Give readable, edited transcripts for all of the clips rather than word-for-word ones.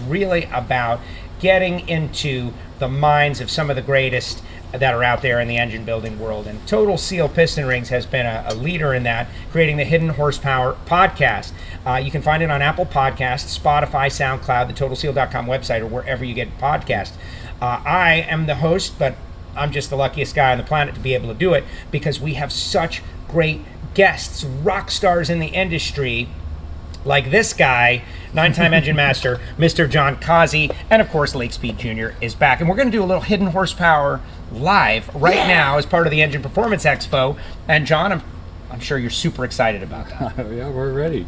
really about getting into the minds of some of the greatest that are out there in the engine building world. And Total Seal Piston Rings has been a leader in that, creating the Hidden Horsepower podcast. You can find it on Apple Podcasts, Spotify, SoundCloud, the TotalSeal.com website, or wherever you get podcasts. I am the host, but I'm just the luckiest guy on the planet to be able to do it because we have such great guests, rock stars in the industry, like this guy, 9-time engine master, Mr. Jon Kaase, and of course Lake Speed Jr. is back. And we're going to do a little Hidden Horsepower live right now as part of the Engine Performance Expo. And John, I'm sure you're super excited about that. Yeah, we're ready.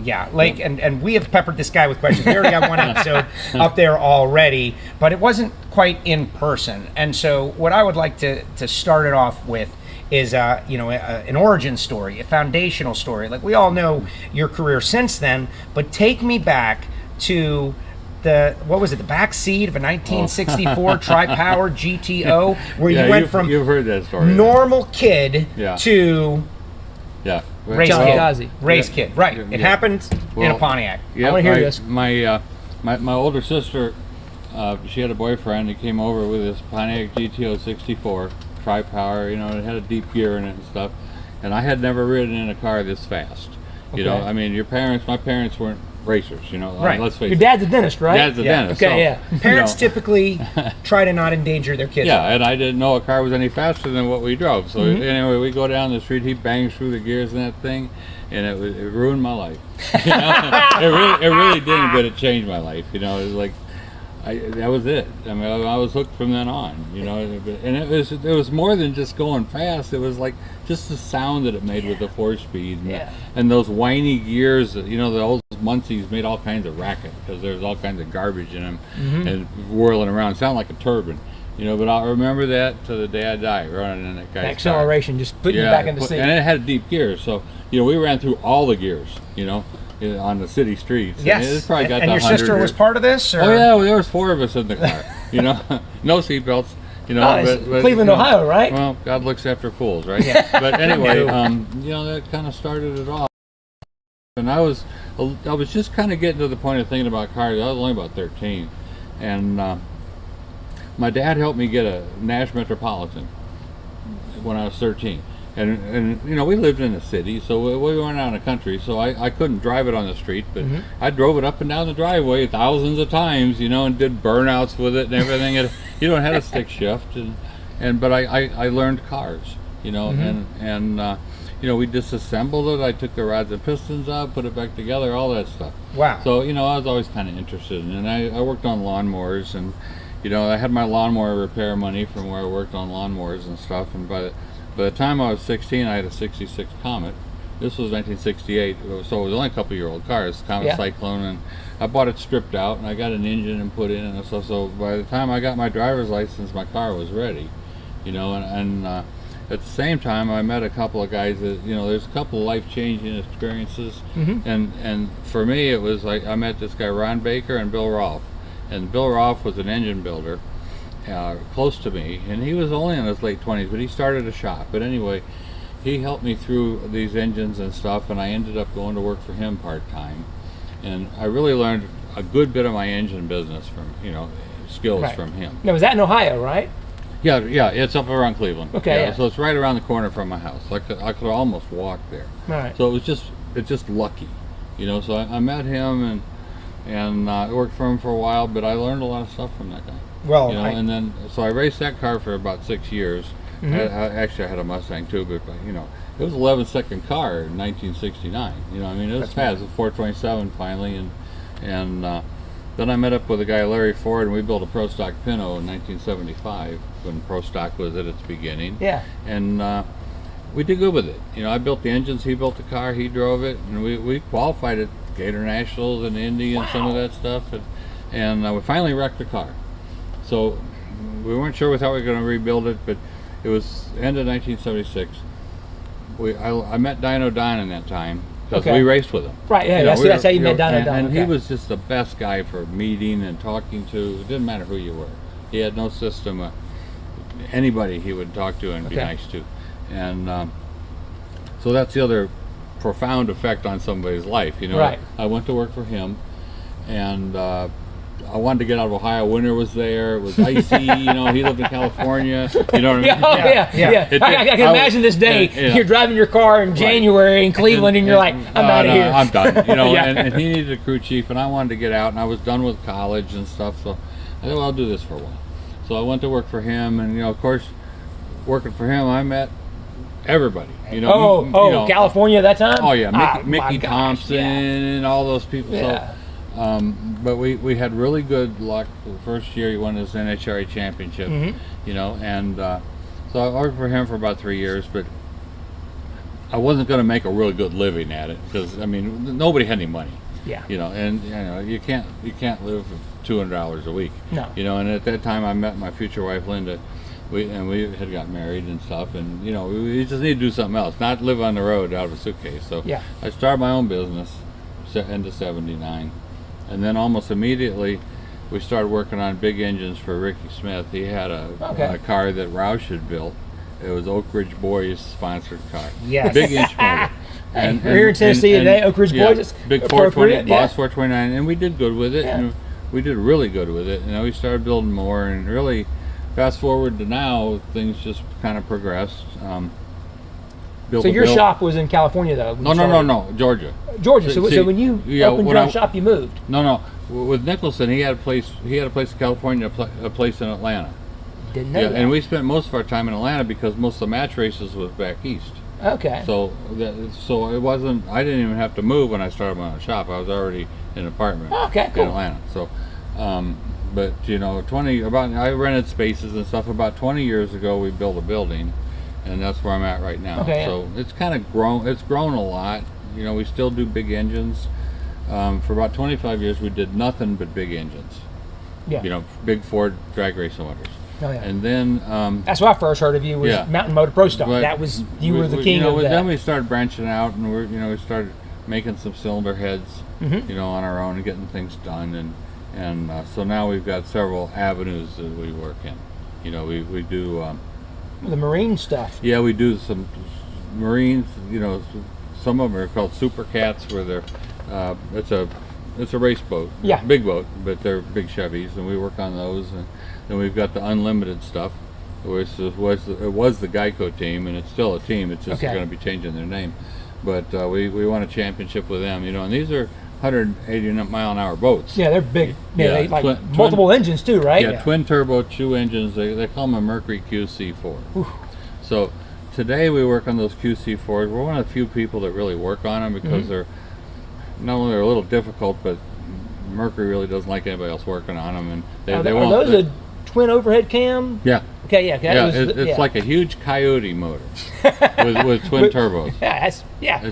Yeah, Lake, and we have peppered this guy with questions. We already have one episode up there already, but it wasn't quite in person. And so what I would like to start it off with is an origin story, a foundational story. Like, we all know your career since then, but take me back to the back seat of a 1964 tri-power GTO, where you went from you've heard that story, normal kid to race Jon kid. Kaase. Race kid, right? It happened in a Pontiac. Yeah, I want to hear this. My older sister, she had a boyfriend. He came over with this Pontiac GTO 64 tri-power. It had a deep gear in it and stuff. And I had never ridden in a car this fast. I mean, my parents weren't racers. Right. Let's face Your it. dad's a dentist, right? Dad's a dentist. Okay, so, Parents typically try to not endanger their kids. Yeah, and I didn't know a car was any faster than what we drove. So anyway, we go down the street. He bangs through the gears in that thing, and it ruined my life. It really didn't, but it changed my life. It was like that was it. I mean, I was hooked from then on. And it was more than just going fast. It was like just the sound that it made with the 4-speed, and those whiny gears. The old Muncies made all kinds of racket because there's all kinds of garbage in them and whirling around. It sounded like a turbine. But I'll remember that to the day I die, running in that guy's acceleration, just putting you back in the seat. And it had deep gears, so we ran through all the gears, on the city streets. Yes. And, it probably got and your sister was part of this? Or? Oh yeah, there was 4 of us in the car. No seatbelts. But, Cleveland, Ohio, right? Well, God looks after fools, right? Yeah. But anyway, that kind of started it off. And I was just kind of getting to the point of thinking about cars. I was only about 13, and my dad helped me get a Nash Metropolitan when I was 13. And we lived in the city, so we weren't out in the country, so I couldn't drive it on the street, but I drove it up and down the driveway thousands of times, and did burnouts with it and everything. It had a stick shift, but I learned cars, and we disassembled it. I took the rods and pistons out, put it back together, all that stuff. Wow. So I was always kind of interested in it. And I worked on lawnmowers, and I had my lawnmower repair money from where I worked on lawnmowers and stuff, and by the time I was 16, I had a 66 Comet. This was 1968, so it was only a couple-year-old car. It's Comet Cyclone, and I bought it stripped out, and I got an engine and put in and stuff. So by the time I got my driver's license, my car was ready, and at the same time, I met a couple of guys that, there's a couple of life-changing experiences, and for me, it was like I met this guy, Ron Baker, and Bill Rolfe. And Bill Rolfe was an engine builder close to me, and he was only in his late 20s, but he started a shop. But anyway, he helped me through these engines and stuff, and I ended up going to work for him part-time. And I really learned a good bit of my engine business from, skills from him. Now, was that in Ohio, right? Yeah, it's up around Cleveland. Okay. Yeah. So it's right around the corner from my house. I could almost walk there. All right. So it's just lucky, So I met him and I worked for him for a while, but I learned a lot of stuff from that guy. Well, and then so I raced that car for about 6 years. I had a Mustang too, but it was 11-second car in 1969. It was fast. It was 427 finally, and then I met up with a guy, Larry Ford, and we built a Pro Stock Pinto in 1975 when Pro Stock was at its beginning. Yeah. And we did good with it. I built the engines, he built the car, he drove it, and we qualified at Gator Nationals and Indy and some of that stuff, and we finally wrecked the car. So we weren't sure how we were going to rebuild it, but it was end of 1976. I met Dino Don in that time because we raced with him. Right, yeah, that's how you met Dino Don. And he was just the best guy for meeting and talking to. It didn't matter who you were. He had no system. Anybody he would talk to and be nice to. And so that's the other profound effect on somebody's life. Right. I went to work for him, and I wanted to get out of Ohio. Winter was there. It was icy. You know, he lived in California. You know what I mean? Yeah. I can imagine this day. You're driving your car in January in Cleveland, and you're like, I'm out of here. I'm done. You know, Yeah. and he needed a crew chief, and I wanted to get out, and I was done with college and stuff. So I said, well, I'll do this for a while. So I went to work for him, and you know, of course, working for him, I met everybody. You know, you know, California at that time? Oh yeah, Mickey gosh, Thompson and all those people. Yeah. So, but we had really good luck. The first year he won his NHRA championship. You know, and so I worked for him for about 3 years, but I wasn't going to make a really good living at it because I mean nobody had any money. Yeah. You know, and you know you can't live with $200 a week. No. You know, and at that time I met my future wife Linda. We had got married and stuff, and you know we just need to do something else, not live on the road out of a suitcase. So yeah. I started my own business into '79, and then almost immediately we started working on big engines for Ricky Smith. He had a car that Roush had built. It was Oak Ridge Boys sponsored car. Yes. Big inch motor. And we're here in Tennessee today, Oak Ridge Boys. Big 420, Boss 429, and we did good with it. And we did really good with it. And then we started building more, and really. Fast forward to now, things just kind of progressed. So your shop was in California, though? No, Georgia. Georgia. So when you opened your own shop, you moved? No. With Nicholson, he had a place. He had a place in California, a place in Atlanta. Didn't know that. And we spent most of our time in Atlanta because most of the match races was back east. Okay. So it wasn't. I didn't even have to move when I started my own shop. I was already in an apartment in Atlanta. So. But you know, I rented spaces and stuff. About 20 years ago, we built a building, and that's where I'm at right now. Okay. So it's kind of grown. It's grown a lot. You know, we still do big engines. For about 25 years, we did nothing but big engines. Yeah. You know, big Ford drag race motors. Oh yeah. And then that's what I first heard of you was Mountain Motor Pro Stock. That was you were the king of that. Then we started branching out, and we started making some cylinder heads. You know, on our own and getting things done and so now we've got several avenues that we work in. You know, we do the marine stuff. Yeah, we do some marines. You know, some of them are called Super Cats, where they're it's a race boat, big boat, but they're big Chevys, and we work on those. And then we've got the unlimited stuff, which it was the Geico team, and it's still a team. It's just going to be changing their name. But we won a championship with them. You know, and these are 180 mile an hour boats. Yeah, they're big. Yeah, they like multiple engines too, right? Yeah, twin turbo 2 engines. They call them a Mercury QC4. Oof. So today we work on those QC4s. We're one of the few people that really work on them because they're not only they're a little difficult, but Mercury really doesn't like anybody else working on them. And they won't. Are those a twin overhead cam? Yeah. Okay, yeah. It's like a huge Coyote motor with twin turbos.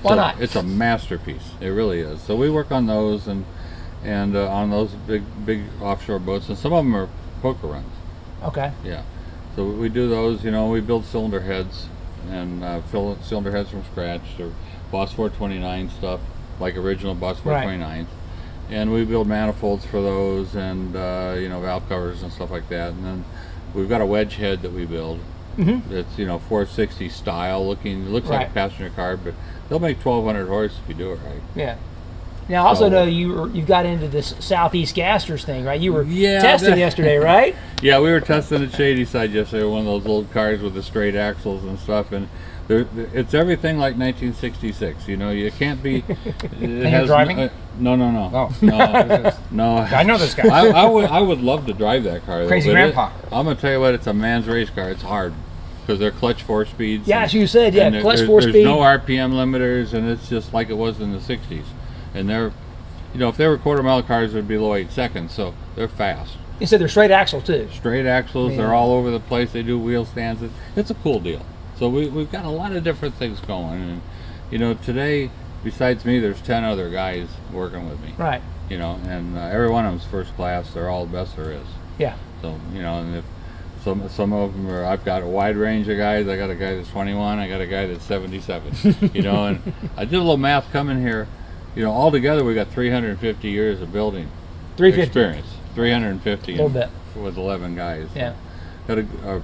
Why not? It's a masterpiece. It really is. So we work on those and on those big offshore boats, and some of them are poker runs. Okay. Yeah. So we do those. You know, we build cylinder heads and fill cylinder heads from scratch. Or Boss 429 stuff, like original Boss 429s. Right. And we build manifolds for those, and valve covers and stuff like that. And then we've got a wedge head that we build. It's 460 style looking. It looks like a passenger car, but they'll make 1,200 horse if you do it right. Yeah. Now, I also know you got into this Southeast Gasters thing, right? You were testing yesterday, right? Yeah, we were testing at Shadyside yesterday, one of those old cars with the straight axles and stuff, and it's everything like 1966. You know, you can't be. You're driving? No. Oh. No. I know this guy. I would love to drive that car. Crazy Grandpa. I'm gonna tell you what, it's a man's race car. It's hard because they're clutch 4 speeds. Yeah, as you said, clutch 4 speed. There's no RPM limiters, and it's just like it was in the 60s. And they're, if they were quarter-mile cars, it'd be below 8 seconds, so they're fast. You said they're straight axle too. Straight axles. They're all over the place. They do wheel stands. It's a cool deal. So we've got a lot of different things going, and today, besides me, there's 10 other guys working with me. Right. And every one of them's first class. They're all the best there is. Yeah. So and if some of them are, I've got a wide range of guys. I got a guy that's 21. I got a guy that's 77. And I did a little math coming here. All together we got 350 years of building experience. 350. A little bit. With 11 guys. Yeah. Got a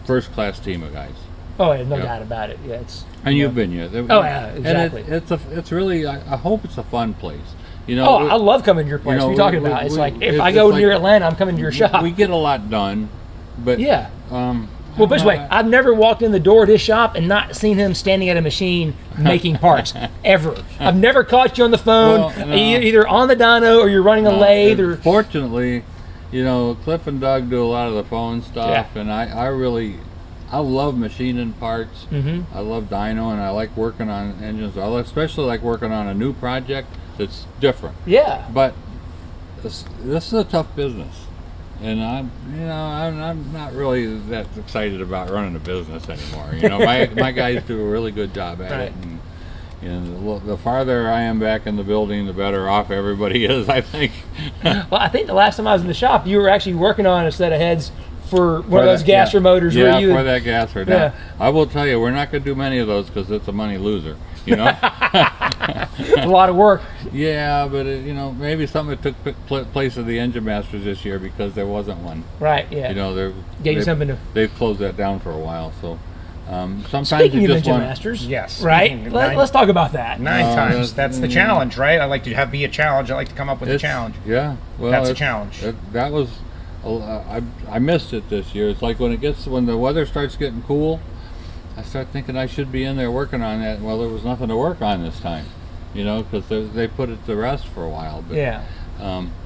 first class team of guys. Oh, yeah, no doubt about it. Yeah, you've been here. Oh, yeah, exactly. And it's really. I hope it's a fun place. You know, I love coming to your place. What are you talking about? It's like if I go near Atlanta, I'm coming to your shop. We get a lot done, but yeah. Well, by the way, I've never walked in the door of this shop and not seen him standing at a machine making parts ever. I've never caught you on the phone, either on the dyno or you're running a lathe. Or fortunately, you know, Cliff and Doug do a lot of the phone stuff, and I love machining parts. I love dyno, and I like working on engines. I especially like working on a new project that's different. Yeah. But this is a tough business, and I'm not really that excited about running a business anymore. You know, my guys do a really good job at it, and the farther I am back in the building, the better off everybody is, I think. Well, I think the last time I was in the shop, you were actually working on a set of heads for one of those gasser motors. Yeah, for that gasser. Now, I will tell you, we're not going to do many of those because it's a money loser. You know, a lot of work. Yeah, but you know, maybe something that took place of the Engine Masters this year because there wasn't one. Right. Yeah. You know, they've closed that down for a while. So sometimes speaking you of just Engine Masters, yes, right. Let's talk about that. 9 times. That's the challenge, right? I like to be a challenge. I like to come up with a challenge. Yeah. Well, that's a challenge. That was. I missed it this year. It's like when the weather starts getting cool, I start thinking I should be in there working on that. Well, there was nothing to work on this time, you know, because they put it to rest for a while. But yeah,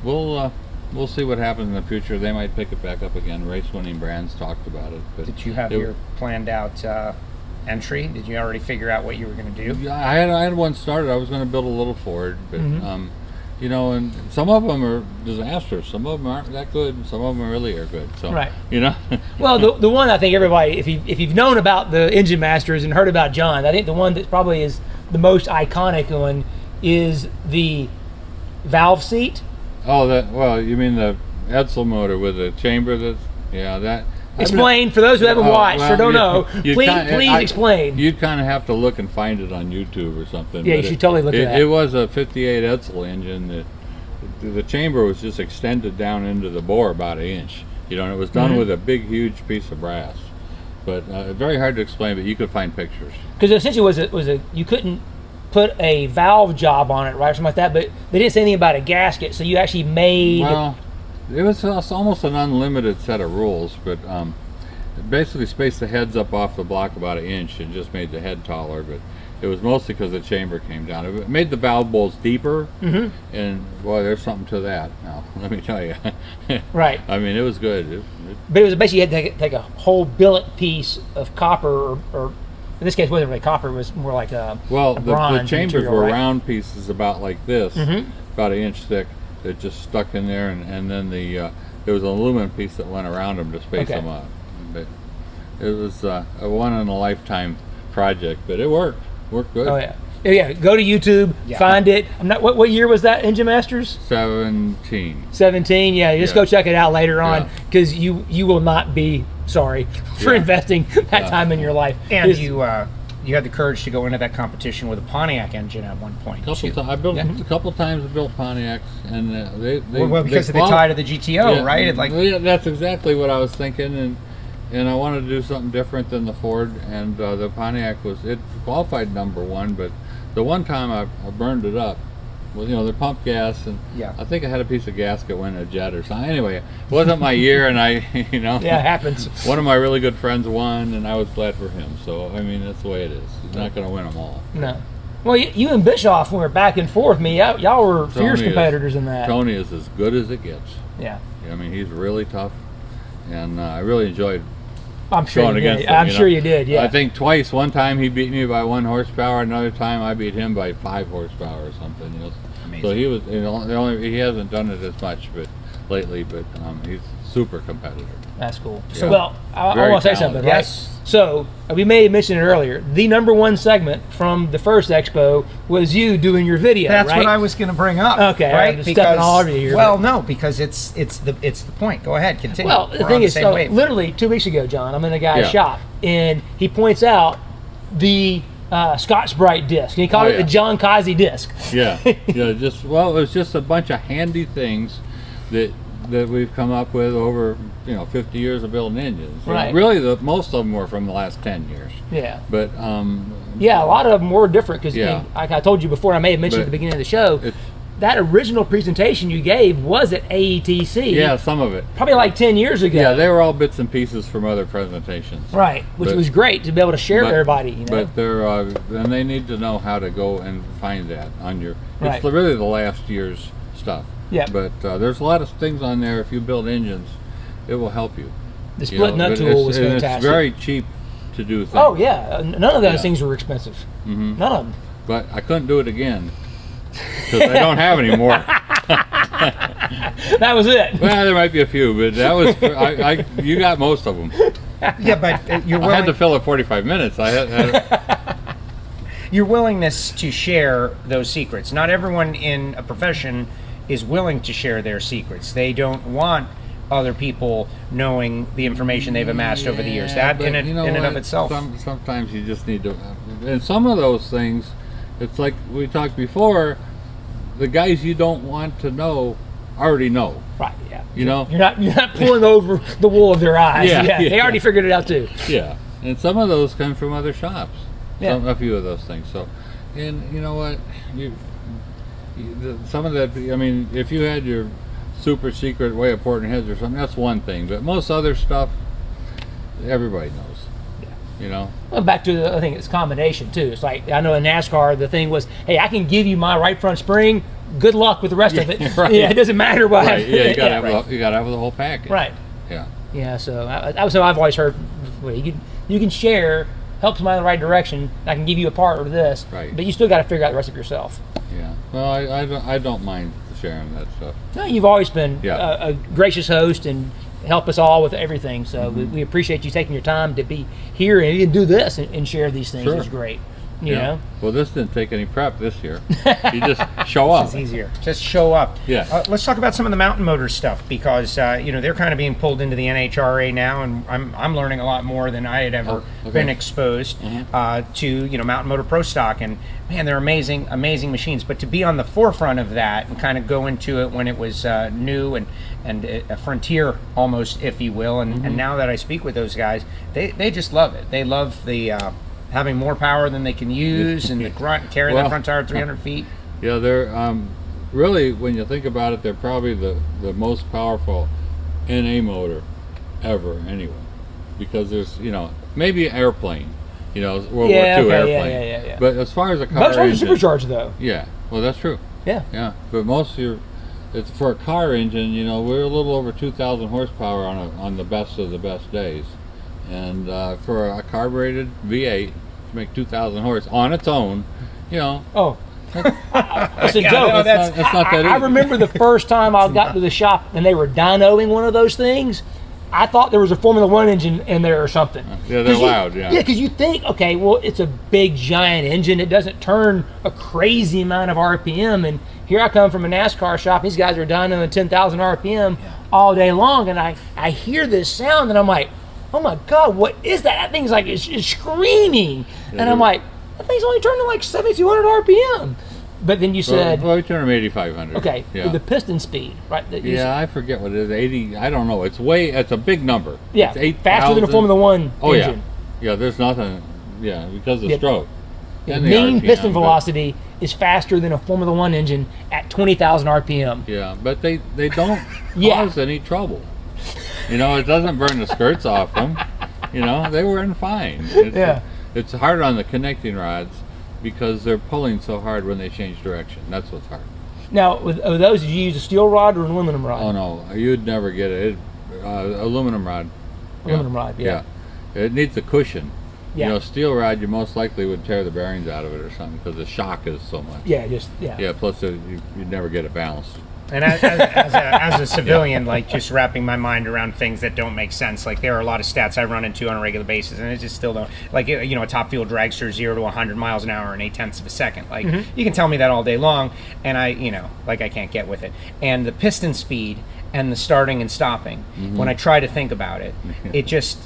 we'll see what happens in the future. They might pick it back up again. Race-winning brands talked about it. But did you have your planned out entry? Did you already figure out what you were going to do? Yeah, I had one started. I was going to build a little Ford, but you know, and some of them are disasters. Some of them aren't that good, and some of them really are good. So, right. You know. Well, the one I think everybody, if you've known about the Engine Masters and heard about Jon, I think the one that probably is the most iconic one is the valve seat. Oh, well, you mean the Edsel motor with the chamber that. Explain for those who haven't watched or don't know. Please explain. You'd kind of have to look and find it on YouTube or something. Yeah, you should totally look at that. It was a 58 Edsel engine that the chamber was just extended down into the bore about 1 inch. You know, and it was done with a big, huge piece of brass. But very hard to explain, but you could find pictures. Because essentially you couldn't put a valve job on it, right, or something like that. But they didn't say anything about a gasket, so you actually made. Well, it was almost an unlimited set of rules, but it basically spaced the heads up off the block about 1 inch and just made the head taller. But it was mostly because the chamber came down. It made the valve bowls deeper, and boy, there's something to that. Now, let me tell you. Right. I mean, it was good. But it was basically you had to take a whole billet piece of copper, or in this case, it wasn't really copper. It was more like a bronze the chambers material, were right? round pieces about like this, about 1 inch thick. It just stuck in there, and then there was an aluminum piece that went around them to space them up. But it was a one-in-a-lifetime project, but it worked good. Oh yeah. Go to YouTube, find it. What year was that Engine Masters? 17. 17. Yeah, just go check it out later on, because you will not be sorry for investing that time in your life. And you had the courage to go into that competition with a Pontiac engine at one point. I built a couple times. I built Pontiacs, and because they tie to the GTO, right? That's exactly what I was thinking, and I wanted to do something different than the Ford, and the Pontiac it qualified #1, but the one time I burned it up. Well, you know, they pump gas, and I think I had a piece of gasket went in a jet or something. Anyway, it wasn't my year, and you know. Yeah, it happens. One of my really good friends won, and I was glad for him. So, I mean, that's the way it is. He's not going to win them all. No. Well, you and Bischoff were back and forth. Y'all were fierce competitors in that. Tony is as good as it gets. Yeah. I mean, he's really tough, and I really enjoyed I'm sure going you against did. him. I'm sure you did, yeah. I think twice. One time he beat me by 1 horsepower. Another time I beat him by 5 horsepower or something. You know. Amazing. So he was, you know, he hasn't done it as much, lately, but he's super competitive. That's cool. Yeah. So, well, I want to say something, right? Yes. So, we may have mentioned it earlier. The #1 segment from the first expo was you doing your video, That's right? what I was going to bring up. Okay, right? I'm just stepping all over you here. Well, no, because it's the point. Go ahead, continue. Well, the thing is, literally 2 weeks ago, Jon, I'm in a guy's shop, and he points out the Scotch Brite disc. And he called it the Jon Kaase disc. Yeah, it was just a bunch of handy things that we've come up with over 50 years of building engines. Right. Really, most of them were from the last 10 years. Yeah. But a lot of them were different because like I told you before, I may have mentioned at the beginning of the show, that original presentation you gave was at AETC. Yeah, some of it. Probably like 10 years ago. Yeah, they were all bits and pieces from other presentations. Right, which was great to be able to share with everybody. You know? But they're and they need to know how to go and find that on your. Right. It's really the last year's stuff. Yeah. But there's a lot of things on there. If you build engines, it will help you. The split nut tool was fantastic. It's very cheap to do things. Oh yeah, none of those things were expensive. Mm-hmm. None of them. But I couldn't do it again because I don't have any more. That was it. Well, there might be a few, but that was you got most of them. Yeah, but you're I had to fill it 45 minutes. I had your willingness to share those secrets. Not everyone in a profession is willing to share their secrets. They don't want other people knowing the information they've amassed over the years. That in and of itself. Sometimes you just need to, and some of those things, it's like we talked before, the guys you don't want to know already know. Right, yeah. You know? You're not pulling over the wool of their eyes. Yeah. They already figured it out too. Yeah. And some of those come from other shops. Yeah. A few of those things. So, and you know what? Some of that, I mean, if you had your super secret way of porting heads or something, that's one thing. But most other stuff, everybody knows. Yeah. You know? Well, back to the, I think it's combination too. It's like, I know in NASCAR, the thing was, hey, I can give you my right front spring. Good luck with the rest of it. Right. Yeah, it doesn't matter what. Right. Yeah, you gotta have you gotta have the whole package. Right. Yeah. Yeah. So I've always heard, well, you can share, help somebody in the right direction. I can give you a part of this. Right. But you still got to figure out the rest of yourself. Yeah. Well, I don't mind sharing that stuff. No, you've always been Yeah. a gracious host and help us all with everything. So we appreciate you taking your time to be here and even do this and share these things. Sure. It's great. You know? Well, this didn't take any prep this year. You just show up. It's easier. Just show up. Yeah. Let's talk about some of the mountain motor stuff because they're kind of being pulled into the NHRA now, and I'm learning a lot more than I had ever been exposed to Mountain Motor Pro Stock, and man, they're amazing machines. But to be on the forefront of that and kind of go into it when it was new and a frontier almost, if you will, and now that I speak with those guys, they just love it. They love the having more power than they can use and the grunt carrying that front tire 300 feet. Yeah, they're really, when you think about it, they're probably the most powerful NA motor ever anyway, because there's maybe an airplane, World War II airplane. Yeah. But as far as a car Much more engine, supercharged though. Yeah, well that's true. Yeah. But most of it's for a car engine. We're a little over 2,000 horsepower on the best of the best days, and for a carbureted V8 to make 2,000 horse on its own, Oh. Listen, Joe, that's not that easy. I remember the first time I got to the shop and they were dynoing one of those things. I thought there was a Formula One engine in there or something. Yeah, they're loud, yeah. Yeah, because you think, okay, well, it's a big, giant engine. It doesn't turn a crazy amount of RPM. And here I come from a NASCAR shop. These guys are dynoing 10,000 RPM all day long. And I hear this sound and I'm like, oh my God, what is that? That thing's like, it's screaming. And I'm like, that thing's only turning like 7,200 RPM. But then you said... Well, we turn them 8,500. Okay, yeah. the piston speed, right? I forget what it is, 80, I don't know. It's a big number. Yeah, it's 8, faster than a Formula One engine. Yeah, there's nothing, because of stroke. The mean piston velocity is faster than a Formula One engine at 20,000 RPM. Yeah, but they don't cause any trouble. It doesn't burn the skirts off them. They were in fine. It's hard on the connecting rods because they're pulling so hard when they change direction. That's what's hard. Now, with those, did you use a steel rod or an aluminum rod? Oh no, you'd never get it. Aluminum rod. Aluminum rod, yeah. It needs a cushion. Yeah. Steel rod, you most likely would tear the bearings out of it or something because the shock is so much. Yeah, plus you'd never get it balanced. And as a civilian, like just wrapping my mind around things that don't make sense. Like there are a lot of stats I run into on a regular basis, and it just still don't. Like a top fuel dragster 0 to 100 miles an hour in 0.8 of a second. Like you can tell me that all day long, and I can't get with it. And the piston speed and the starting and stopping. When I try to think about it, it just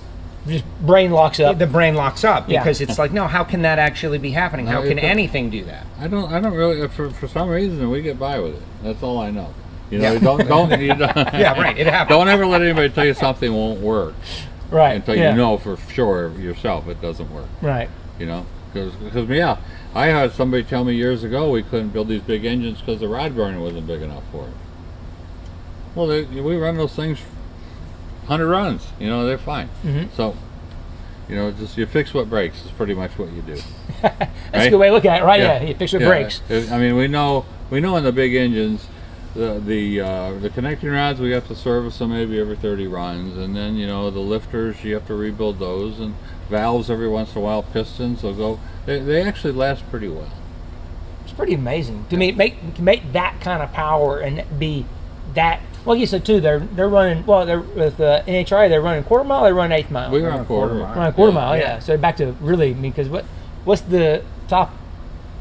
brain locks up. The brain locks up because it's like, no, how can that actually be happening? How can anything do that? I don't really. For some reason, we get by with it. That's all I know. Yeah. Don't Yeah, right. It happens. Don't ever let anybody tell you something won't work. Right. Until you know for sure yourself it doesn't work. Right. Because I had somebody tell me years ago we couldn't build these big engines because the rod bearing wasn't big enough for it. Well, we run those things 100 runs, you know, they're fine. So, you know, just you fix what breaks is pretty much what you do. That's a good way to look at it, right? Yeah. Yeah, you fix what breaks. I mean, we know in the big engines, the connecting rods, we have to service them maybe every 30 runs, and then, you know, the lifters, you have to rebuild those, and valves every once in a while, pistons will go. They actually last pretty well. It's pretty amazing to me. Make that kind of power and be that. Well, you said too. They're running. Well, they're with NHRA. They're running quarter mile. They run eighth mile. We run quarter mile. Run quarter mile. Yeah. So back to really, I mean, because what's the top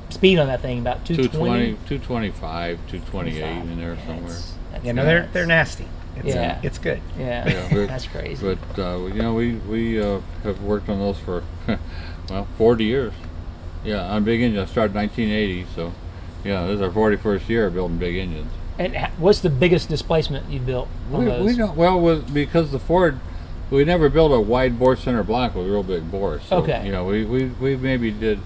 speed on that thing? About 220, 225, 228 in there somewhere. That's You know, they're nasty. It's good. Yeah, but, that's crazy. But you know, we have worked on those for well 40 years. Yeah, on big engines. I started 1980, so yeah, this is our 41st year building big engines. And what's the biggest displacement you built on those? We don't, well, because the Ford, we never built a wide bore center block with real big bores. So, Okay. you know, we maybe did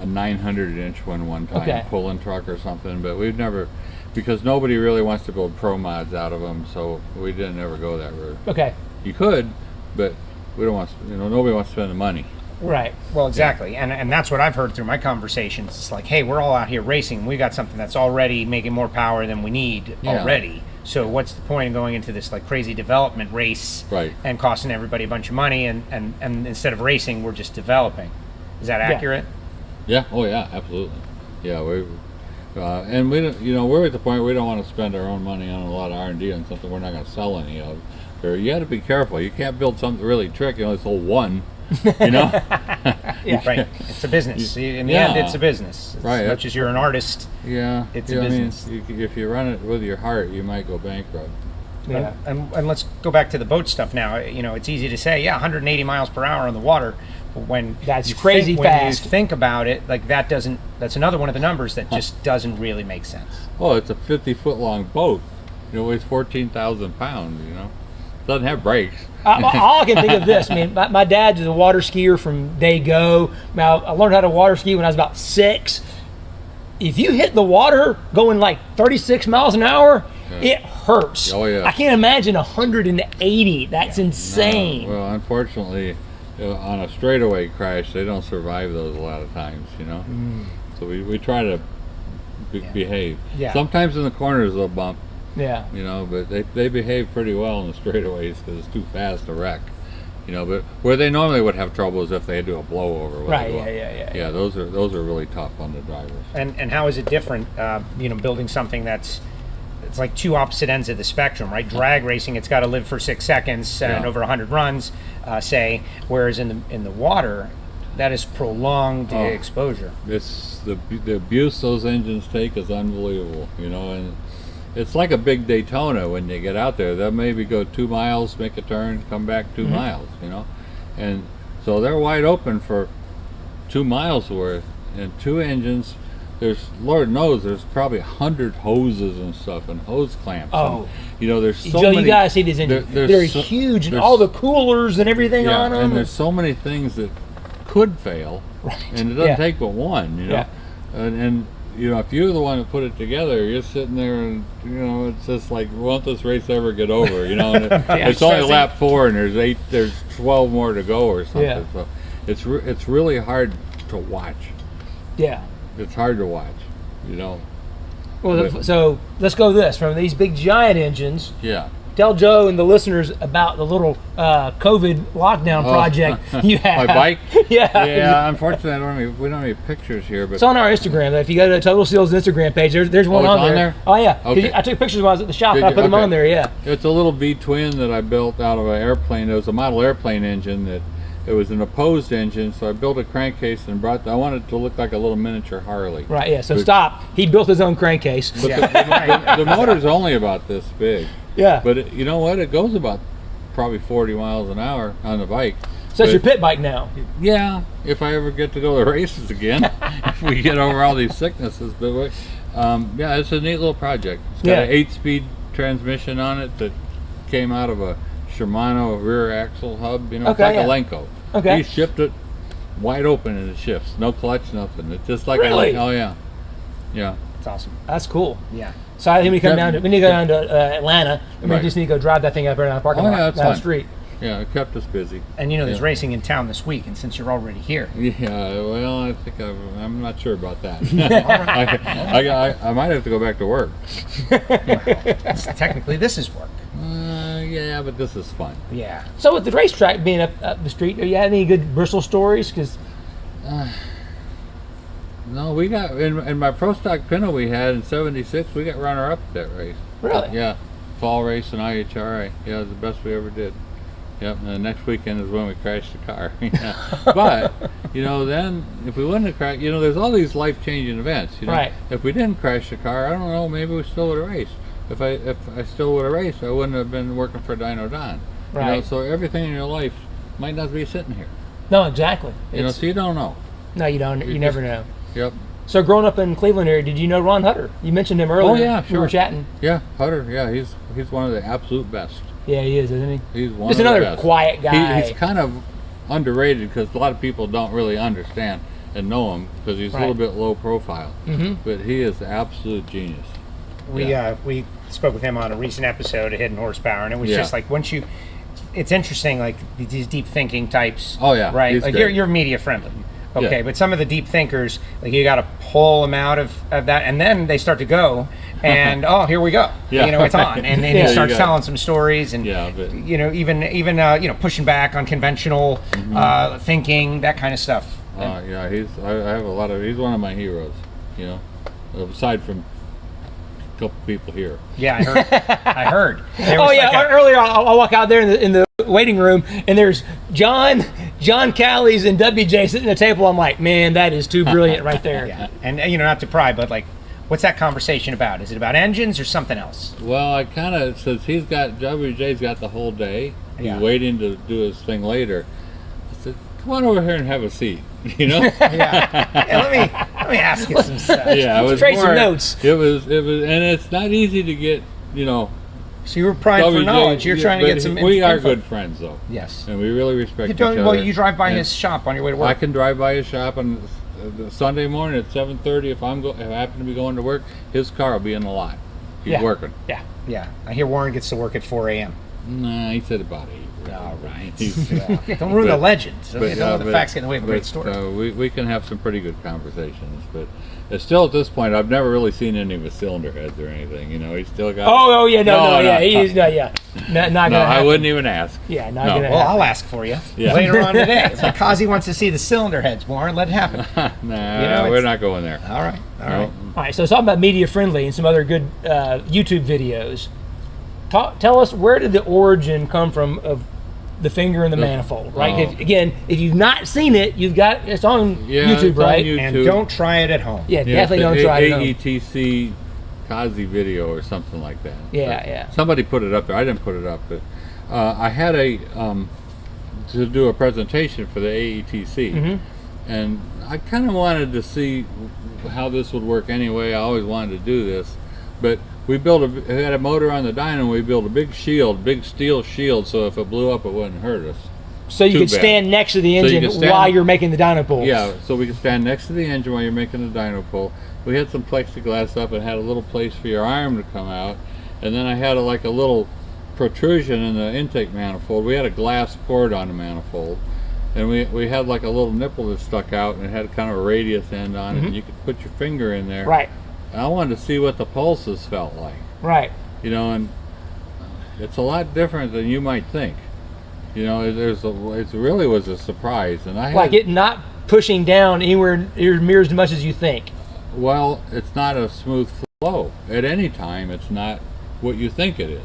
a 900-inch one time, Okay. pulling truck or something, but we've never, because nobody really wants to build pro mods out of them, so we didn't ever go that route. Okay. You could, but we don't want to, you know, nobody wants to spend the money. Right. Well, exactly, and that's what I've heard through my conversations. It's like, hey, we're all out here racing. We got something that's already making more power than we need already. So what's the point of going into this like crazy development race, Right. and costing everybody a bunch of money? And instead of racing, we're just developing. Is that accurate? Yeah. Oh yeah. Absolutely. Yeah. And we don't, you know, we're at the point where we don't want to spend our own money on a lot of R&D on something we're not going to sell any of. Or you got to be careful. You can't build something really tricky. You know, it's all one. You know. Yeah. Right. It's a business. In the end, it's a business. As much as you're an artist. Yeah. It's a business. I mean, if you run it with your heart, you might go bankrupt. Yeah. And let's go back to the boat stuff now. You know, it's easy to say, 180 miles per hour on the water. But when that's crazy fast. When you think about it, like that's another one of the numbers that just doesn't really make sense. Well, it's a 50-foot long boat. You know, it weighs 14,000 pounds. You know, doesn't have brakes. All I can think of this. I mean, my dad's a water skier from day go. Now, I learned how to water ski when I was about 6. If you hit the water going like 36 miles an hour, it hurts. Oh yeah. I can't imagine 180. That's insane. No, well, unfortunately, on a straightaway crash, they don't survive those a lot of times. You know, so we try to behave. Yeah. Sometimes in the corners they'll bump. Yeah. You know, but they behave pretty well in the straightaways because it's too fast to wreck. You know, but where they normally would have trouble is if they had to do a blowover. Right. Yeah. Yeah, those are really tough on the drivers. And how is it different? You know, building something it's like two opposite ends of the spectrum, right? Drag racing, it's got to live for 6 seconds and over 100 runs, say. Whereas in the water, that is prolonged exposure. It's the abuse those engines take is unbelievable. You know, and it's like a big Daytona when they get out there. They'll maybe go 2 miles, make a turn, come back 2 miles, you know. And so they're wide open for 2 miles worth. And 2 engines, there's, Lord knows, there's probably 100 hoses and stuff and hose clamps. Oh. And, you know, there's so Joe, many. you gotta see these engines. They're huge, and all the coolers and everything on them. And there's so many things that could fail. Right. And it doesn't take but one, you know. Yeah. And you know, if you're the one that put it together, you're sitting there and, you know, it's just like, won't this race ever get over, you know? And it's only lap 4 and there's 12 more to go or something. Yeah. So it's really hard to watch. Yeah. It's hard to watch, you know. Well, so let's go this from these big giant engines. Yeah. Tell Joe and the listeners about the little COVID lockdown project you have. My bike? Yeah. Yeah, unfortunately, we don't have any pictures here. But it's on our Instagram. If you go to Total Seal's Instagram page, there's one it's on there. Oh, yeah. Okay. I took pictures when I was at the shop. Did I you? put them Okay. on there, yeah. It's a little V-twin that I built out of an airplane. It was a model airplane engine that it was an opposed engine, so I built a crankcase and I wanted it to look like a little miniature Harley. Right, yeah. So stop. He built his own crankcase. But the motor's only about this big. Yeah. But you know what? It goes about probably 40 miles an hour on the bike. So it's your pit bike now. Yeah, if I ever get to go to the races again, if we get over all these sicknesses. But yeah, it's a neat little project. It's got an 8-speed transmission on it that came out of a Shimano rear axle hub, you know, Okay, it's like a Lenko. Okay. He shipped it wide open and it shifts. No clutch, nothing. It's just like Really? oh yeah, yeah. It's awesome. That's cool. Yeah. So I think we come down to, we need to go down to Atlanta, and we Right. just need to go drive that thing up there in the parking Oh, lot yeah, that's down the fine. street. Yeah, it kept us busy. And there's Yeah. racing in town this week, and since you're already here, Yeah, well, I think I'm not sure about that. I might have to go back to work. technically this is work. Yeah, but this is fun. Yeah. So with the racetrack being up the street, do you have any good Bristol stories? Because No, we got in my pro stock pinto we had in '76. We got runner up at that race. really, Yeah, fall race in IHRA. Yeah, it was the best we ever did. Yep. And the next weekend is when we crashed the car. Yeah. But then if we wouldn't have crashed, there's all these life-changing events. Right. If we didn't crash the car, I don't know. Maybe we still would have raced. If I still would have raced, I wouldn't have been working for Dino Don. Right. So everything in your life might not be sitting here. no, exactly. So you don't know. No, you don't. You never know. Yep. So growing up in Cleveland area, did you know Ron Hutter? You mentioned him earlier. Oh, yeah, We were sure. chatting. Yeah, Hutter. Yeah, he's one of the absolute best. Yeah, he is, isn't he? He's one Just of the another best. quiet guy. He's kind of underrated because a lot of people don't really understand and know him because he's a little bit low profile. Mhm. But he is the absolute genius. We spoke with him on a recent episode of Hidden Horsepower, and it was Yeah. just like it's interesting, like these deep thinking types. Oh, yeah, right. he's Like great. you're media friendly, okay, Yeah. but some of the deep thinkers, like you got to pull them out of that, and then they start to go, and oh, here we go. Yeah. It's on, and then Yeah, he you starts got telling some stories, and Yeah, but- even pushing back on conventional thinking, that kind of stuff. Yeah, I have a lot of. He's one of my heroes. Aside from a couple people here. Yeah, I heard. I heard. There Oh was yeah, like a- earlier I'll walk out there in the waiting room, and there's Jon Kaase and WJ sitting at the table. I'm like, man, that is too brilliant right there. Yeah, and not to pry, but like, what's that conversation about? Is it about engines or something else? Well, I kind of, since WJ's got the whole day, Yeah. he's waiting to do his thing later. I said, come on over here and have a seat. Yeah. Let me ask you some stuff. Yeah, it was Trade some more- notes. It was, and it's not easy to get, So you were prying for WJ knowledge. You're trying to but get some. We are info. good friends, though. Yes. And we really respect You each don't. other. Well, you drive by And his shop on your way to I work. can drive by his shop on Sunday morning at 7:30. If if I happen to be going to work, his car will be in the lot. He's Yeah. working. Yeah. Yeah. I hear Warren gets to work at 4 a.m. Nah, he said about 8. All right. He's- Don't ruin the But- legend. Don't but, let the but- facts get in the way of a great but, story. we can have some pretty good conversations, but it's still at this point, I've never really seen any of his cylinder heads or anything. He's still got. Oh yeah, No, yeah, no. he's not No, gonna. I happen. wouldn't even ask. Yeah, not No. gonna. Well, happen. I'll ask for you Yeah. later on today. It's like Kaase wants to see the cylinder heads, Warren. Let it happen. Nah, we're it's- not going there. All right. All No. right. All right, so talking about media friendly and some other good YouTube videos. Tell us, where did the origin come from of the finger and the manifold? Right. Oh. If you've not seen it, it's on Yeah, YouTube, it's on right? YouTube. And don't try it at home. Yeah, definitely don't try it. at home. AETC Kaase video or something like that. Yeah, But yeah. Somebody put it up there. I didn't put it up, but I had to do a presentation for the AETC, Mhm. and I kind of wanted to see how this would work anyway. I always wanted to do this, but we had a motor on the dyno. We built a big steel shield, so if it blew up, it wouldn't hurt us. So you Too could bad. stand next to the So you engine could stand- while you're making the dyno pulls. Yeah, so we could stand next to the engine while you're making the dyno pull. We had some plexiglass up and had a little place for your arm to come out, and then I had a little protrusion in the intake manifold. We had a glass port on the manifold, and we had like a little nipple that stuck out and it had kind of a radius end on it, and you could put your finger in there. Right. And I wanted to see what the pulses felt like, Right. and it's a lot different than you might think. It really was a surprise, and I had, Like it not pushing down anywhere near as much as you think. well, it's not a smooth flow at any time. It's not what you think it is.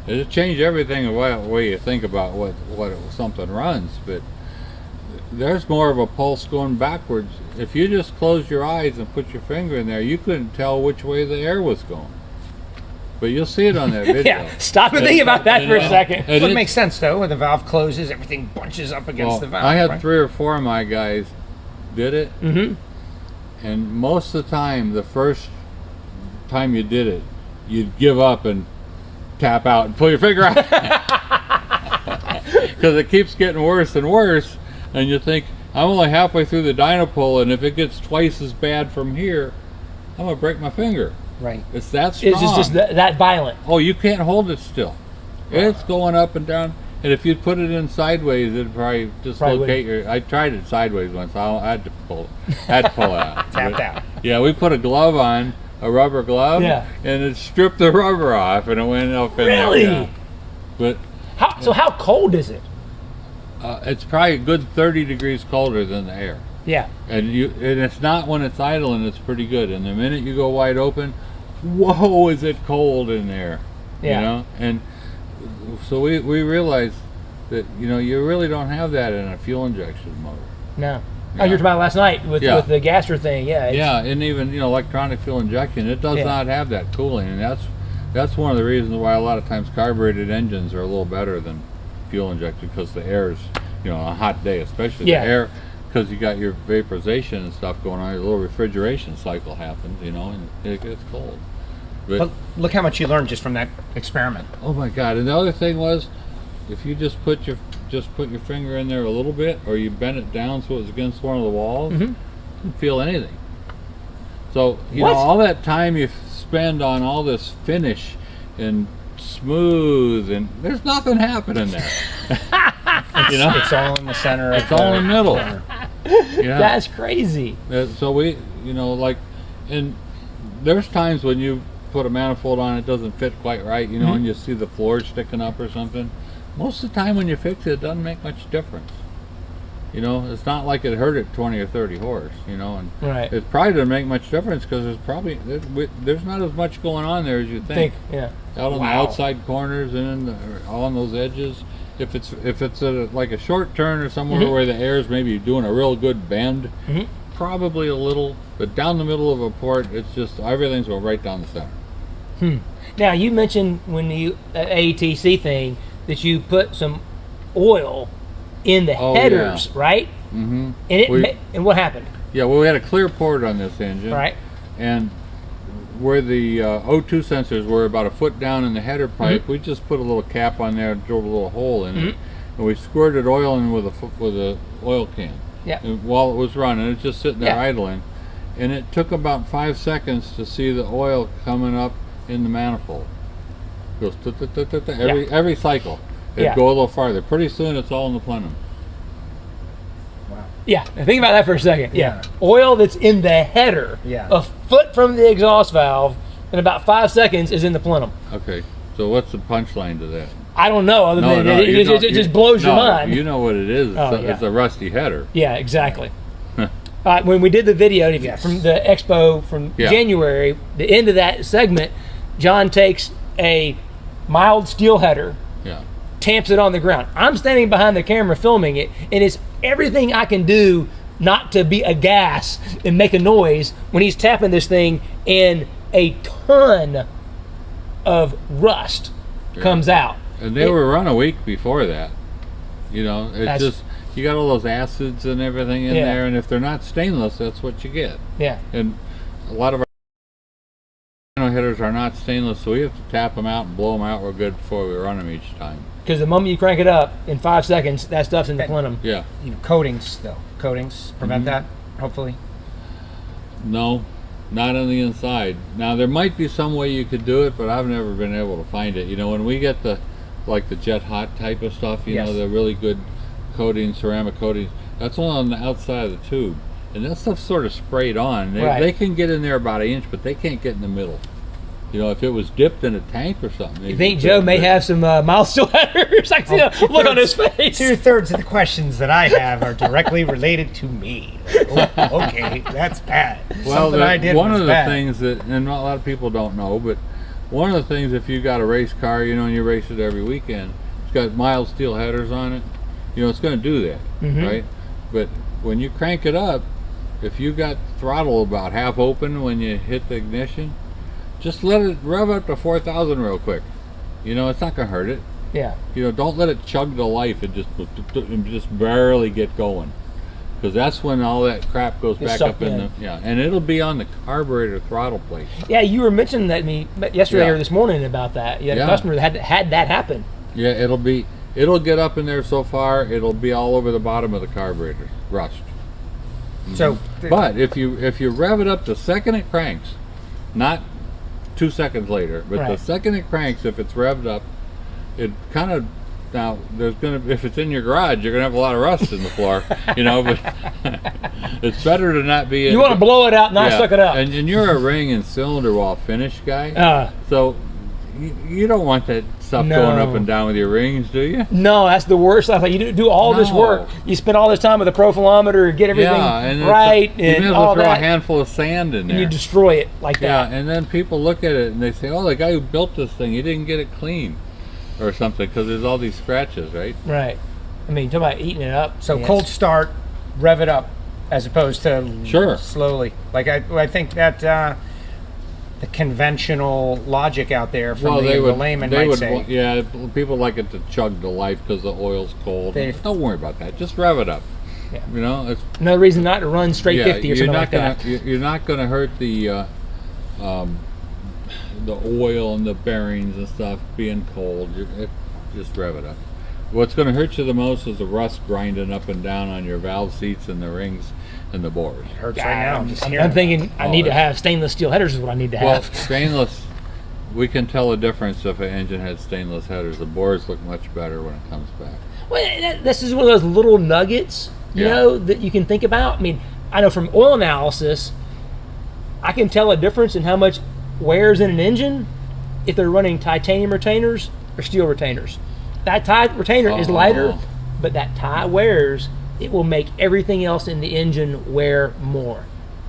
It'll change everything the way you think about what something runs, but there's more of a pulse going backwards. If you just close your eyes and put your finger in there, you couldn't tell which way the air was going. But you'll see it on that video. Yeah. Stop and think about that for a second. And Well, it it- makes sense though. When the valve closes, everything bunches up against well, the valve. I had right? 3 or 4 of my guys did it, Mm-hmm. and most of the time, the first time you did it, you'd give up and tap out and pull your finger out because it keeps getting worse and worse, and you think I'm only halfway through the dyno pull, and if it gets twice as bad from here, I'm gonna break my finger. Right. It's that strong. It's just that violent. Oh, you can't hold it still. It's going up and down. And if you put it in sideways, it'd probably dislocate your. I tried it sideways once. I had to pull it out. Tapped out. Yeah, we put a glove on, a rubber glove, Yeah. and it stripped the rubber off, and it went up in there. Really? Yeah. But How cold is it? it's probably a good 30 degrees colder than the air. Yeah. And it's not when it's idling, it's pretty good. And the minute you go wide open, whoa, is it cold in there. Yeah. You know? And so we realized that, you really don't have that in a fuel injection motor. No. Yeah. Oh, you were talking about last night with the gaster thing. Yeah. Yeah, and even, electronic fuel injection, it does not have that cooling. And that's one of the reasons why a lot of times carbureted engines are a little better than fuel injected, because the air is, on a hot day, especially the air, because you got your vaporization and stuff going on, a little refrigeration cycle happens, and it gets cold. But look how much you learned just from that experiment. Oh my God! And the other thing was, if you just put your finger in there a little bit, or you bend it down so it's against one of the walls, you don't feel anything. So all that time you spend on all this finish and smooth, and there's nothing happening there. It's all in the center. It's all in the middle. Yeah. That's crazy. So we, and there's times when you put a manifold on, it doesn't fit quite right, and you see the floor sticking up or something. Most of the time when you fix it, it doesn't make much difference. It's not like it hurt at 20 or 30 horse, and Right. it probably doesn't make much difference because there's not as much going on there as you think. Yeah. Out on the outside corners and on those edges. If it's like a short turn or somewhere where the air is maybe doing a real good bend, probably a little, but down the middle of a port, it's just everything's going right down the center. Now you mentioned when the ATC thing that you put some oil in the headers, right? Mm-hmm. And what happened? Yeah, well, we had a clear port on this engine, Right. And where the O2 sensors were about a foot down in the header pipe, we just put a little cap on there and drove a little hole in it, and we squirted oil in with a oil can. Yeah. And while it was running, it was just sitting there idling, and it took about 5 seconds to see the oil coming up in the manifold. It goes every cycle. It'd go a little farther. Pretty soon, it's all in the plenum. Yeah, think about that for a second. Yeah. Oil that's in the header, a foot from the exhaust valve, in about 5 seconds is in the plenum. Okay, so what's the punchline to that? I don't know, other than it just blows your mind. You know what it is. It's a rusty header. Yeah, exactly. When we did the video from the expo from January, the end of that segment, John takes a mild steel header, tamps it on the ground. I'm standing behind the camera filming it, and it's everything I can do not to be aghast and make a noise when he's tapping this thing, and a ton of rust comes out. And they were run a week before that. It's just, you got all those acids and everything in there, and if they're not stainless, that's what you get. Yeah. And a lot of our headers are not stainless, so we have to tap them out and blow them out real good before we run them each time. Because the moment you crank it up, in 5 seconds, that stuff's in the plenum. Yeah. Coatings prevent that, hopefully. No, not on the inside. Now there might be some way you could do it, but I've never been able to find it. When we get the jet hot type of stuff, the really good coatings, ceramic coatings, that's only on the outside of the tube. And that stuff's sort of sprayed on. They can get in there about an inch, but they can't get in the middle. If it was dipped in a tank or something. You think Joe may have some mild steel headers? I can see the look on his face. 2/3 of the questions that I have are directly related to me. Okay, that's bad. Well, one of the things that, and a lot of people don't know, but one of the things, if you got a race car, and you race it every weekend, it's got mild steel headers on it, it's going to do that, right? But when you crank it up, if you got throttle about half open when you hit the ignition, just let it rev up to 4,000 real quick. It's not going to hurt it. Yeah. Don't let it chug to life and just barely get going. Because that's when all that crap goes back up in the, and it'll be on the carburetor throttle plate. Yeah, you were mentioning that to me yesterday or this morning about that. You had a customer that had that happen. Yeah, it'll be, it'll get up in there so far, it'll be all over the bottom of the carburetor, rust. So, But if you rev it up the second it cranks, not 2 seconds later, but the Right. second it cranks, if it's revved up, it kind of, now there's gonna, if it's in your garage, you're gonna have a lot of rust in the floor, you know. But it's better to not be. You want to blow it out, not suck it up. And you're a ring and cylinder wall finish guy, so you don't want that stuff going up and down with your rings, do you? No, that's the worst. Like you do all this work, you spend all this time with a profilometer, get everything right, you may and as all well throw that, a handful of sand in there. and you destroy it like that. Yeah, and then people look at it and they say, "Oh, the guy who built this thing, he didn't get it clean, or something," because there's all these scratches, right? Right. I mean, talk about eating it up. so yes. cold start, rev it up, as opposed to Sure. slowly. Like I think that the conventional logic out there from the layman might say, yeah, people like it to chug to life because the oil's cold. Don't worry about that. Just rev it up. Yeah. You know, it's, Another reason not to run straight 50 or something like that. You're not going to hurt the oil and the bearings and stuff being cold. Just rev it up. What's going to hurt you the most is the rust grinding up and down on your valve seats and the rings and the bores. it hurts right now. Just I'm hearing thinking I need to have stainless steel headers is what I need to Well, have. stainless, we can tell a difference if an engine has stainless headers. The bores look much better when it comes back. Well, this is one of those little nuggets, you know, that you can think about. I mean, I know from oil analysis, I can tell a difference in how much wears in an engine if they're running titanium retainers or steel retainers. That tie retainer is lighter, but that tie wears. It will make everything else in the engine wear more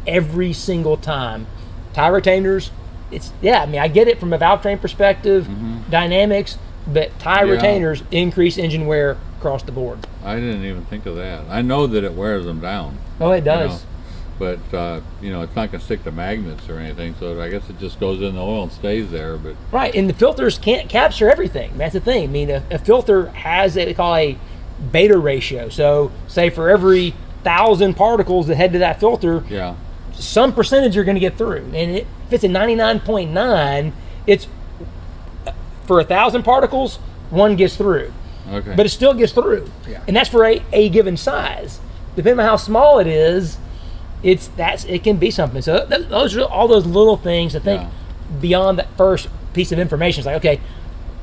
every single time. Tie retainers, I mean, I get it from a valve train perspective, dynamics, but tie retainers increase engine wear across the board. I didn't even think of that. I know that it wears them down. Oh, it does. You know, but you know, it's not going to stick to magnets or anything, so I guess it just goes in the oil and stays there. But Right, and the filters can't capture everything. That's the thing. I mean, a filter has what they call a beta ratio. So, say for every 1,000 particles that head to that filter, some percentage you're going to get through. And if it's a 99.9, it's for 1,000 particles, one gets through. okay, But it still gets through. Yeah. And that's for a given size. Depending on how small it is, it can be something. So those are all those little things I think beyond that first piece of information. It's like, okay,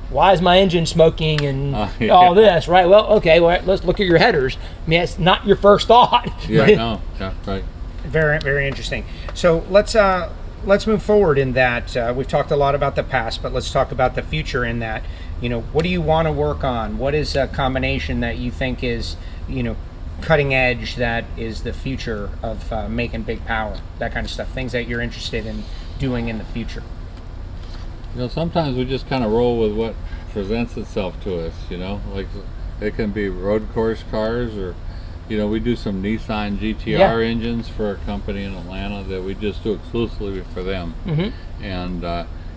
why is my engine smoking and all this, right? Well, okay, let's look at your headers. I mean, it's not your first thought. right. Very, very interesting. So let's move forward in that. We've talked a lot about the past, but let's talk about the future in that. You know, what do you want to work on? What is a combination that you think is, you know, cutting edge, that is the future of making big power, that kind of stuff, things that you're interested in doing in the future? You know, sometimes we just kind of roll with what presents itself to us, you know, like it can be road course cars, or, you know, we do some Nissan GTR engines for a company in Atlanta that we just do exclusively for them. And,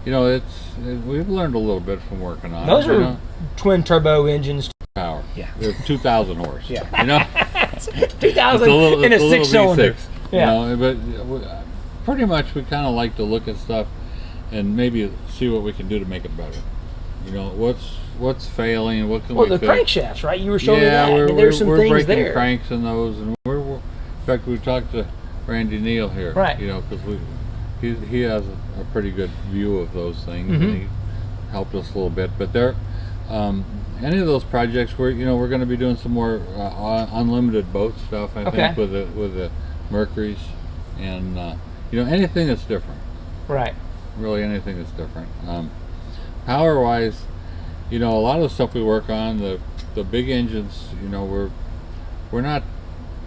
you know, we've learned a little bit from working on Those it. are twin turbo engines. Power. Yeah. They're 2,000 horse. Yeah. You know? 2,000 in a 6-cylinder. You know, but pretty much we kind of like to look at stuff and maybe see what we can do to make it better. You know, what's failing, what can we the fix? crankshafts, right? You were showing me that. I mean, there's some we're things breaking there. cranks in those, and in fact, we talked to Randy Neal here, right? You know, because he has a pretty good view of those things, and he helped us a little bit. But any of those projects, we're going to be doing some more unlimited boat stuff. I think with the Mercuries, and you know, anything that's different. Right. Really, anything that's different. Power wise, you know, a lot of the stuff we work on, the big engines, you know, we're not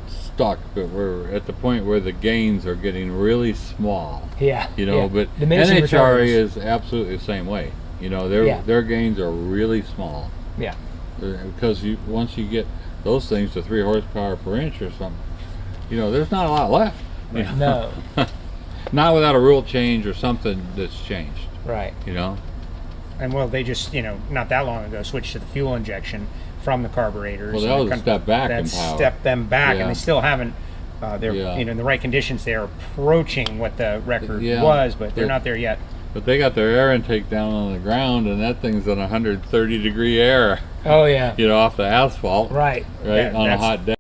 stuck, but we're at the point where the gains are getting really small. Yeah. You know, but NHRA is absolutely the same way. You know, their gains are really small. Yeah. Because once you get those things to 3 horsepower per inch or something, you know, there's not a lot left. Right. No. Not without a rule change or something that's changed. Right. You know. And well, they just, you know, not that long ago switched to the fuel injection from the carburetors. Well, that was a step back in power. Stepped them back, and they still haven't. They're you know, in the right conditions. They're approaching what the record was, but they're not there yet. But they got their air intake down on the ground, and that thing's in 130-degree air. Oh yeah. You know, off the asphalt. Right. Yeah, On a hot day.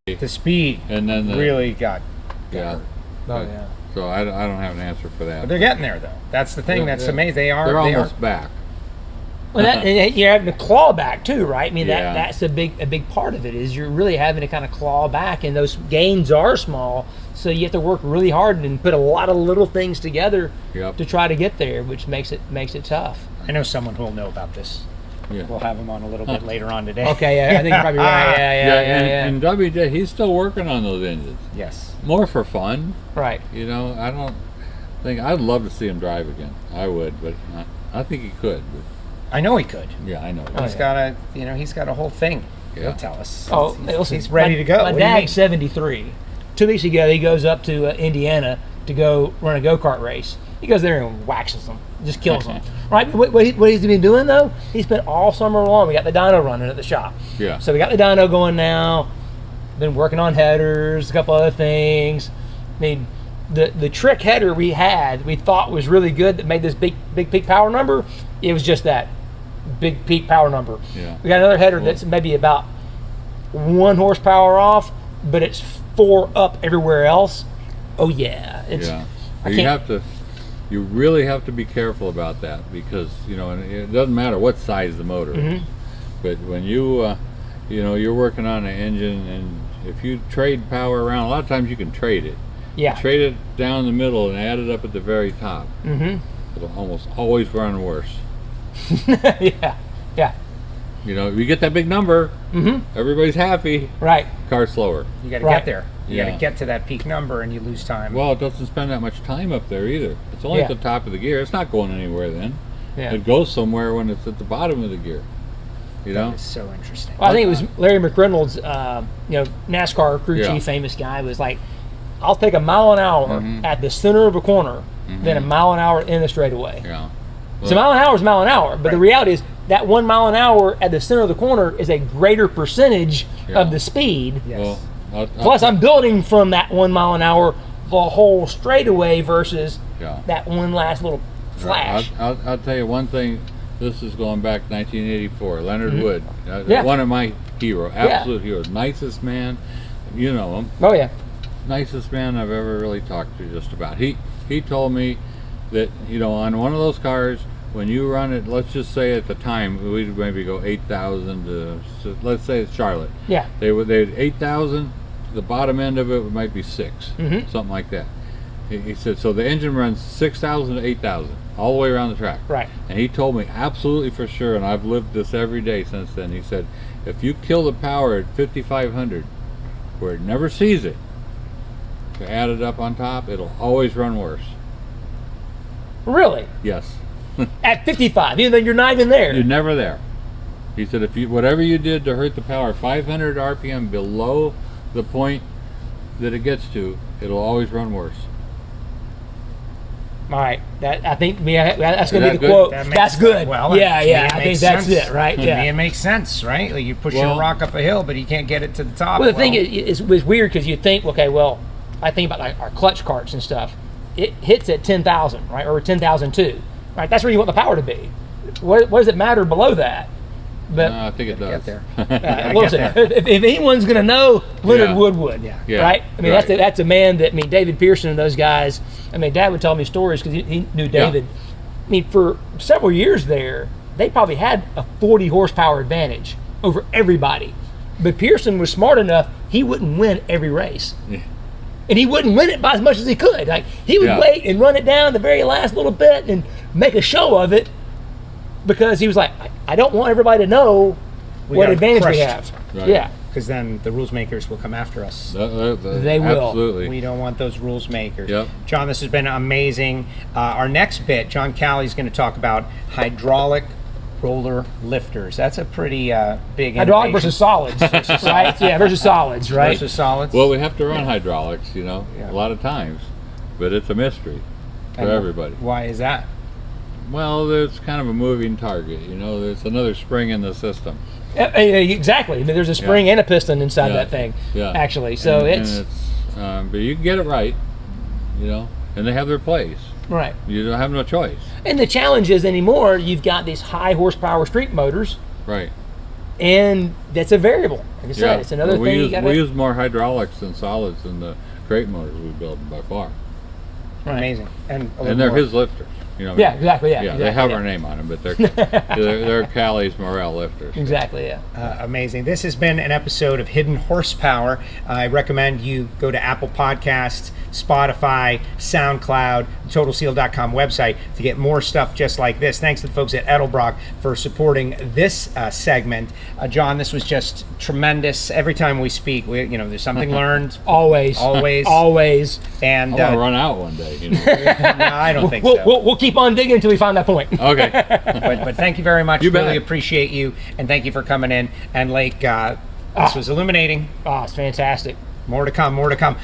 The speed And then really got. Yeah. Oh yeah. So I don't have an answer for that. But they're getting there though. That's the thing. That's Yeah. amazing. They're almost back. Well, and you're having to claw back too, right? I mean, Yeah. that's a big part of it. Is you're really having to kind of claw back, and those gains are small, so you have to work really hard and put a lot of little things together Yep. to try to get there, which makes it tough. I know someone who will know about this. Yeah. We'll have him on a little bit later on today. Okay, yeah, I think you're probably right. Yeah. And WJ, he's still working on those engines. Yes. More for fun. Right. You know, I don't think I'd love to see him drive again. I would, but I think he could. But I know he could. yeah, I know. He's got a whole thing. Yeah. He'll tell us. Oh, He's- listen, he's ready to go. My What do you mean? dad's 73. 2 weeks ago, he goes up to Indiana to go run a go-kart race. He goes there and waxes them, just kills them. Right? What he's been doing though, he spent all summer long. We got the dyno running at the shop. Yeah. So we got the dyno going now. Been working on headers, a couple other things. I mean, the trick header we thought was really good that made this big peak power number. It was just that big peak power number. Yeah. We got another header that's maybe about 1 horsepower off, but it's 4 up everywhere else. Oh yeah, it's. Yeah. I You can't- you really have to be careful about that because and it doesn't matter what size the motor is, but when you're working on an engine and if you trade power around, a lot of times you can trade it. Yeah. Trade it down the middle and add it up at the very top. It'll almost always run worse. Yeah. If you get that big number, everybody's happy. Right. Car's slower. You got to Right. get there. You got Yeah. to get to that peak number, and you lose time. Well, it doesn't spend that much time up there either. It's only Yeah. at the top of the gear. It's not going anywhere then. Yeah. It goes somewhere when it's at the bottom of the gear. You know? It's so interesting. Well, I think it was Larry McReynolds, NASCAR crew Yeah. chief, famous guy, was like, "I'll take a mile an hour at the center of a corner than a mile an hour in the straightaway." Yeah. So mile an hour is mile an hour, but the Right. reality is that 1 mile an hour at the center of the corner is a greater percentage Yeah. of the speed. Yes. Well, Plus, I'm building from that 1 mile an hour the whole straightaway versus Yeah. that one last little flash. I'll tell you one thing. This is going back 1984. Leonard Wood, Yeah. one of my heroes, absolute heroes, nicest man. You know him, Oh yeah, nicest man I've ever really talked to. Just about. He told me that on one of those cars, when you run it, let's just say at the time we'd maybe go 8,000 to, so let's say it's Charlotte. yeah, They 8,000. The bottom end of it might be 6, something like that. He said so. The engine runs 6,000 to 8,000 all the way around the track. right. And he told me absolutely for sure, and I've lived this every day since then. He said, if you kill the power at 5,500, where it never sees it, to add it up on top, it'll always run worse. Really, Yes, at 55, even though you're not even there. you're never there. He said, if you whatever you did to hurt the power 500 RPM below the point that it gets to, it'll always run worse. All right, I think that's going to Is be that the good? quote. That makes That's good. Well, yeah, to me, yeah. it I think makes that's sense. it, right? To me, Yeah. it makes sense, right? Like you push Well- a rock up a hill, but you can't get it to the top. Well, the thing is, it was weird because you think, okay, well, I think about like our clutch carts and stuff. It hits at 10,000, right, or 10,002, right? That's where you want the power to be. What does it matter below that? But I think it does. get there. listen, if anyone's going to know, Leonard Yeah. Wood would, Yeah. right? I mean, Right. that's a man that, I mean, David Pearson and those guys. I mean, Dad would tell me stories because he knew David. I mean, for several years there, they probably had a 40 horsepower advantage over everybody. But Pearson was smart enough; he wouldn't win every race. Yeah. And he wouldn't win it by as much as he could. Like he would Yeah. wait and run it down the very last little bit and make a show of it because he was like, I don't want everybody to know what gotta advantage crush we it. have. Right. Yeah, because then the rules makers will come after us. They will. Absolutely. We don't want those rules makers. Yep. John, this has been amazing. Our next bit, Jon Kaase is going to talk about hydraulic roller lifters. That's a pretty big hydraulic innovation. versus solids, right? Yeah, versus solids, right? Versus solids. Well, we have to run hydraulics, Yeah. a lot of times, but it's a mystery for And everybody. Why is that? Well, there's kind of a moving target, there's another spring in the system. Exactly. I mean, there's a spring and a piston inside Yeah. that thing, Yeah. actually. So And but you can get it right, and they have their place. right. You don't have no choice. And the challenge is anymore, you've got these high horsepower street motors, Right. and that's a variable. Like I said, it's another Well, thing you gotta. We use more hydraulics than solids in the crate motors we build by far. Amazing. And They're his lifters. You know, Yeah, exactly. Yeah, they have yeah. our name on them, but they're Callie's Morel lifters. Exactly. Yeah. Amazing. This has been an episode of Hidden Horsepower. I recommend you go to Apple Podcasts, Spotify, SoundCloud, TotalSeal.com website to get more stuff just like this. Thanks to the folks at Edelbrock for supporting this segment. John, this was just tremendous. Every time we speak, there's something learned. Always. And I'm gonna run out one day. You know? no, I don't think so. We'll keep on digging until we find that point. Okay. But thank you very much. You bet. Really appreciate you, and thank you for coming in. And Lake, this was illuminating. Oh, it's fantastic. More to come.